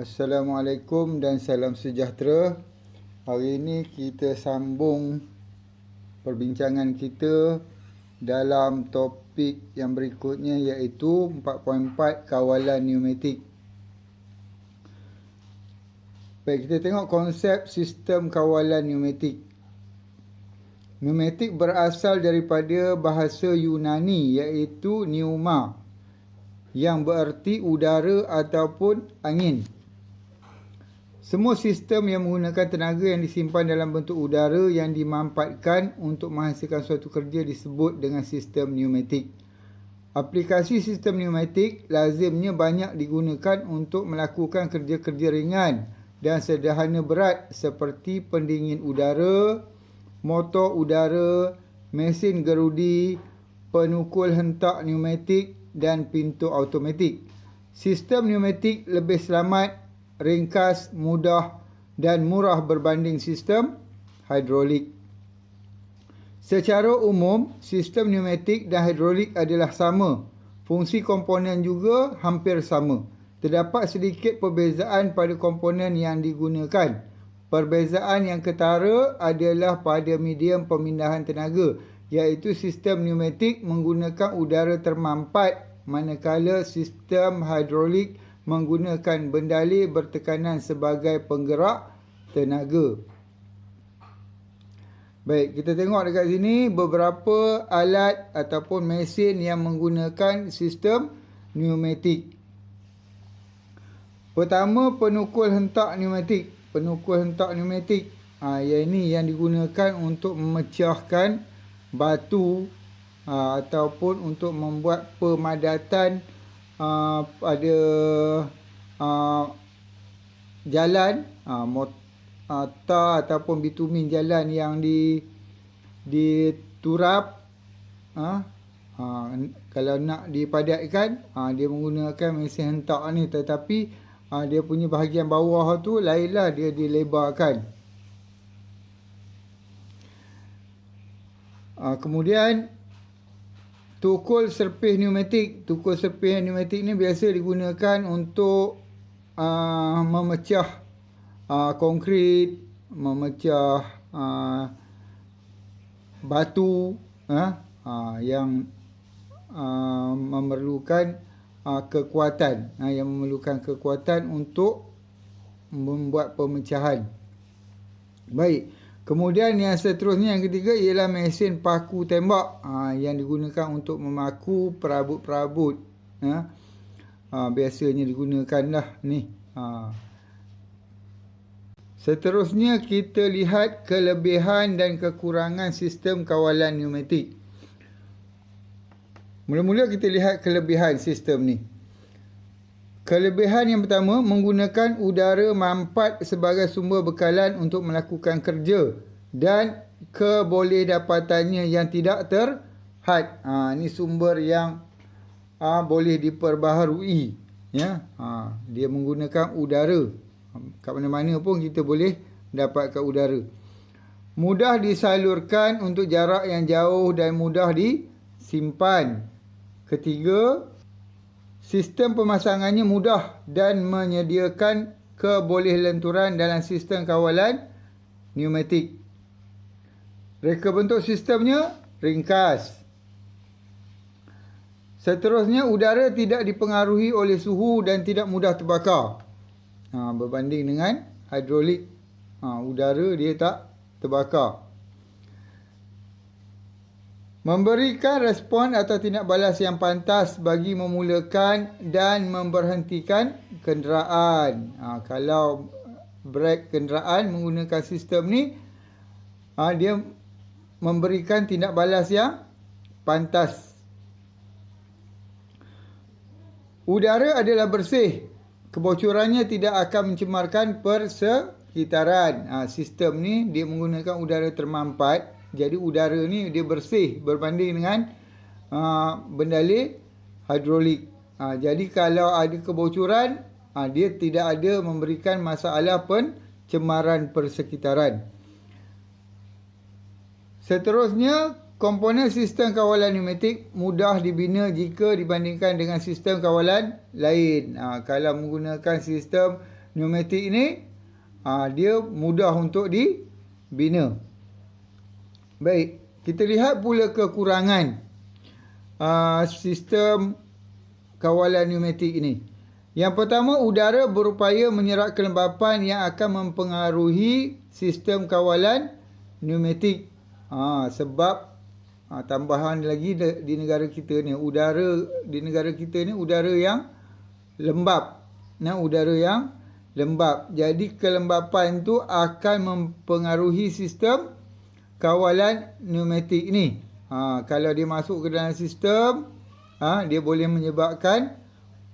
Assalamualaikum dan salam sejahtera. Hari ini kita sambung perbincangan kita dalam topik yang berikutnya, iaitu 4.4 kawalan pneumatik. Baik, kita tengok konsep sistem kawalan pneumatik. Pneumatik berasal daripada bahasa Yunani, iaitu pneuma, yang bererti udara ataupun angin. Semua sistem yang menggunakan tenaga yang disimpan dalam bentuk udara yang dimanfaatkan untuk menghasilkan suatu kerja disebut dengan sistem pneumatik. Aplikasi sistem pneumatik lazimnya banyak digunakan untuk melakukan kerja-kerja ringan dan sederhana berat seperti pendingin udara, motor udara, mesin gerudi, penukul hentak pneumatik dan pintu automatik. Sistem pneumatik lebih selamat, ringkas, mudah dan murah berbanding sistem hidrolik. Secara umum, sistem pneumatik dan hidrolik adalah sama. Fungsi komponen juga hampir sama. Terdapat sedikit perbezaan pada komponen yang digunakan. Perbezaan yang ketara adalah pada medium pemindahan tenaga, iaitu sistem pneumatik menggunakan udara termampat, manakala sistem hidrolik menggunakan bendali bertekanan sebagai penggerak tenaga. Baik, kita tengok dekat sini beberapa alat ataupun mesin yang menggunakan sistem pneumatik. Pertama, penukul hentak pneumatik. Penukul hentak pneumatik, yang ini yang digunakan untuk memecahkan batu ataupun untuk membuat pemadatan pada jalan, tar ataupun bitumin jalan yang diturap. Kalau nak dipadatkan, dia menggunakan mesin hentak ni, tetapi dia punya bahagian bawah tu lainlah, dia dilebarkan. Kemudian tukul serpih pneumatik. Tukul serpih pneumatik ni biasa digunakan untuk memecah konkrit, memecah batu yang memerlukan kekuatan, untuk membuat pemecahan. Baik. Kemudian yang seterusnya, yang ketiga, ialah mesin paku tembak, yang digunakan untuk memaku perabot-perabot. Biasanya digunakanlah ni. Seterusnya kita lihat kelebihan dan kekurangan sistem kawalan pneumatik. Mula-mula kita lihat kelebihan sistem ni. Kelebihan yang pertama, menggunakan udara mampat sebagai sumber bekalan untuk melakukan kerja dan kebolehdapatannya yang tidak terhad. Ini sumber yang boleh diperbaharui. Dia menggunakan udara. Kat mana-mana pun kita boleh dapatkan udara. Mudah disalurkan untuk jarak yang jauh dan mudah disimpan. Ketiga, sistem pemasangannya mudah dan menyediakan kebolehlenturan dalam sistem kawalan pneumatik. Reka bentuk sistemnya ringkas. Seterusnya, udara tidak dipengaruhi oleh suhu dan tidak mudah terbakar. Berbanding dengan hidrolik, udara dia tak terbakar. Memberikan respon atau tindak balas yang pantas bagi memulakan dan memberhentikan kenderaan. Kalau brake kenderaan menggunakan sistem ni, dia memberikan tindak balas yang pantas. Udara adalah bersih. Kebocorannya tidak akan mencemarkan persekitaran. Sistem ni dia menggunakan udara termampat. Jadi udara ni dia bersih berbanding dengan bendali hidrolik. Jadi kalau ada kebocoran, dia tidak ada memberikan masalah pencemaran persekitaran. Seterusnya, komponen sistem kawalan pneumatik mudah dibina jika dibandingkan dengan sistem kawalan lain. Kalau menggunakan sistem pneumatik ni dia mudah untuk dibina. Baik, kita lihat pula kekurangan sistem kawalan pneumatik ini. Yang pertama, udara berupaya menyerap kelembapan yang akan mempengaruhi sistem kawalan pneumatik. Sebab tambahan lagi di negara kita ni, udara di negara kita ni udara yang lembap. Udara yang lembap. Jadi kelembapan tu akan mempengaruhi sistem kawalan pneumatik ni. Kalau dia masuk ke dalam sistem, dia boleh menyebabkan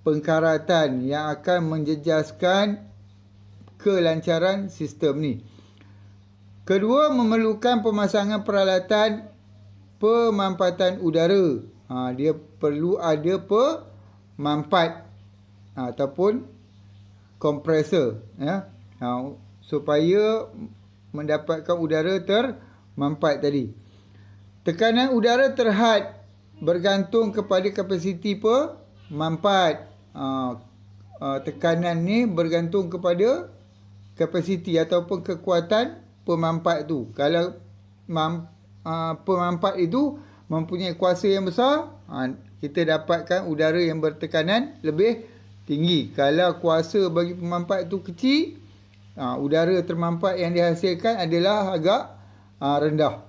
pengkaratan yang akan menjejaskan kelancaran sistem ni. Kedua, memerlukan pemasangan peralatan pemampatan udara. Dia perlu ada pemampat ataupun kompresor, supaya mendapatkan udara termampat tadi. Tekanan udara terhad bergantung kepada kapasiti pemampat. Tekanan ni bergantung kepada kapasiti ataupun kekuatan pemampat tu. Kalau pemampat itu mempunyai kuasa yang besar, kita dapatkan udara yang bertekanan lebih tinggi. Kalau kuasa bagi pemampat tu kecil, udara termampat yang dihasilkan adalah agak rendah.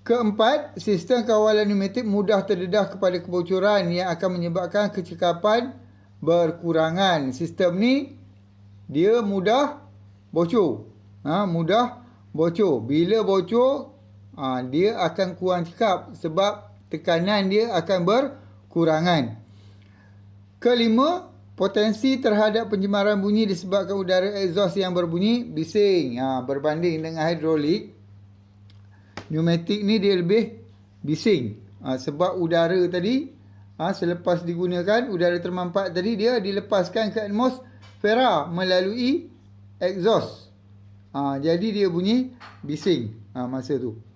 Keempat, sistem kawalan pneumatik mudah terdedah kepada kebocoran yang akan menyebabkan kecekapan berkurangan. Sistem ni dia mudah bocor. Mudah bocor. Bila bocor, dia akan kurang cekap sebab tekanan dia akan berkurangan. Kelima, potensi terhadap pencemaran bunyi disebabkan udara exhaust yang berbunyi bising. Berbanding dengan hidrolik, pneumatik ni dia lebih bising. Sebab udara tadi, selepas digunakan, udara termampat tadi dia dilepaskan ke atmosfera melalui exhaust. Jadi dia bunyi bising masa tu.